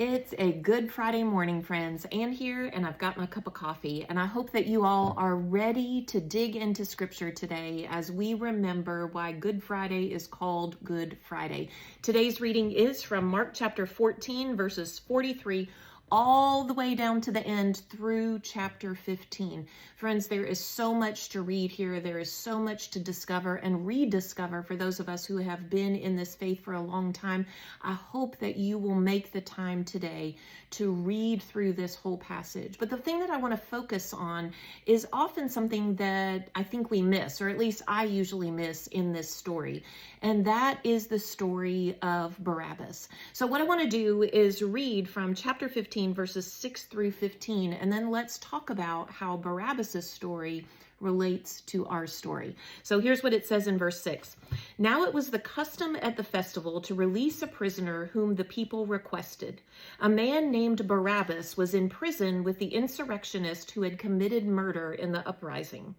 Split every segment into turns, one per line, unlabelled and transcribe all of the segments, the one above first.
It's a Good Friday morning, friends. Ann here, and I've got my cup of coffee, and I hope that you all are ready to dig into Scripture today as we remember why Good Friday is called Good Friday. Today's reading is from Mark chapter 14, verses 43 all the way down to the end through chapter 15. Friends, there is so much to read here. There is so much to discover and rediscover for those of us who have been in this faith for a long time. I hope that you will make the time today to read through this whole passage. But the thing that I want to focus on is often something that I think we miss, or at least I usually miss in this story. And that is the story of Barabbas. So what I want to do is read from chapter 15, verses 6 through 15, and then let's talk about how Barabbas' story relates to our story. So here's what it says in verse 6. Now it was the custom at the festival to release a prisoner whom the people requested. A man named Barabbas was in prison with the insurrectionist who had committed murder in the uprising.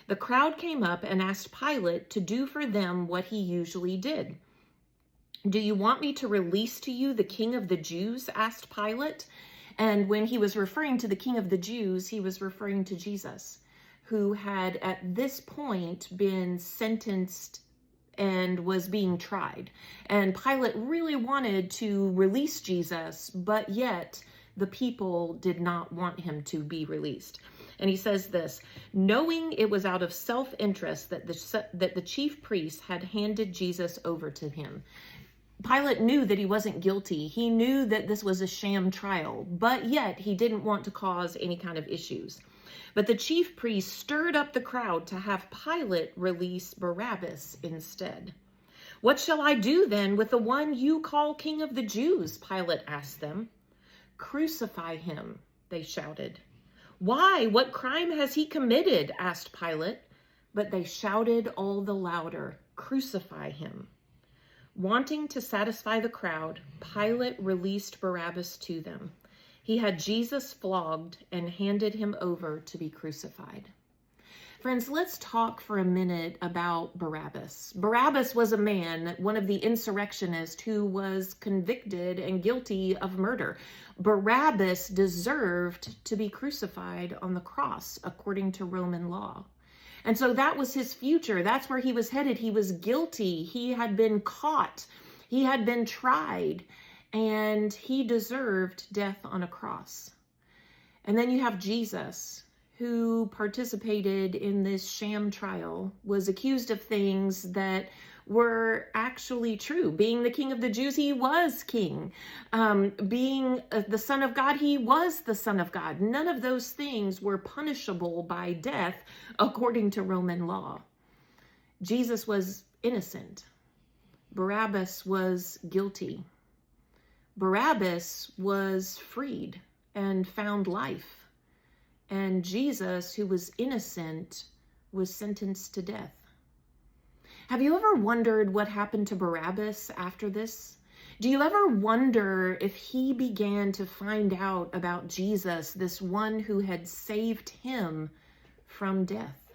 The crowd came up and asked Pilate to do for them what he usually did. "Do you want me to release to you the king of the Jews?" asked Pilate. And when he was referring to the king of the Jews, he was referring to Jesus, who had at this point been sentenced and was being tried. And Pilate really wanted to release Jesus, but yet the people did not want him to be released. And he says this, knowing it was out of self-interest that the chief priests had handed Jesus over to him. Pilate knew that he wasn't guilty. He knew that this was a sham trial, but yet he didn't want to cause any kind of issues. But the chief priests stirred up the crowd to have Pilate release Barabbas instead. "What shall I do then with the one you call King of the Jews?" Pilate asked them. "Crucify him," they shouted. "Why? What crime has he committed?" asked Pilate. But they shouted all the louder, "Crucify him." Wanting to satisfy the crowd, Pilate released Barabbas to them. He had Jesus flogged and handed him over to be crucified. Friends, let's talk for a minute about Barabbas. Barabbas was a man, one of the insurrectionists, who was convicted and guilty of murder. Barabbas deserved to be crucified on the cross, according to Roman law. And so that was his future. That's where he was headed. He was guilty. He had been caught. He had been tried. And he deserved death on a cross. And then you have Jesus, who participated in this sham trial, was accused of things that were actually true. Being the king of the Jews, he was king. Being the son of God, he was the son of God. None of those things were punishable by death according to Roman law. Jesus was innocent. Barabbas was guilty. Barabbas was freed and found life. And Jesus, who was innocent, was sentenced to death. Have you ever wondered what happened to Barabbas after this? Do you ever wonder if he began to find out about Jesus, this one who had saved him from death?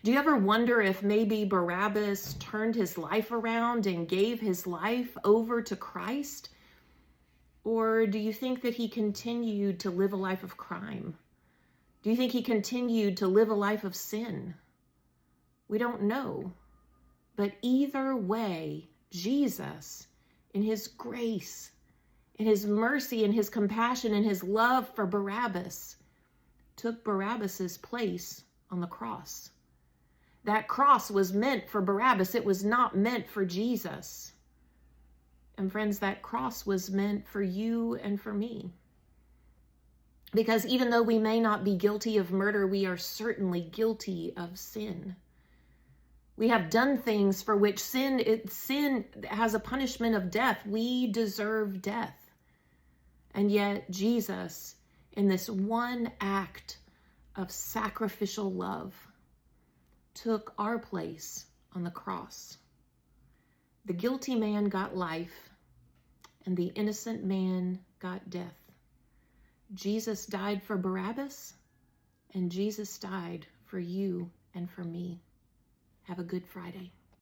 Do you ever wonder if maybe Barabbas turned his life around and gave his life over to Christ? Or do you think that he continued to live a life of crime? Do you think he continued to live a life of sin? We don't know. But either way, Jesus, in his grace, in his mercy, in his compassion, in his love for Barabbas, took Barabbas's place on the cross. That cross was meant for Barabbas. It was not meant for Jesus. And friends, that cross was meant for you and for me. Because even though we may not be guilty of murder, we are certainly guilty of sin. We have done things for which sin has a punishment of death. We deserve death. And yet Jesus, in this one act of sacrificial love, took our place on the cross. The guilty man got life, and the innocent man got death. Jesus died for Barabbas, and Jesus died for you and for me. Have a good Friday.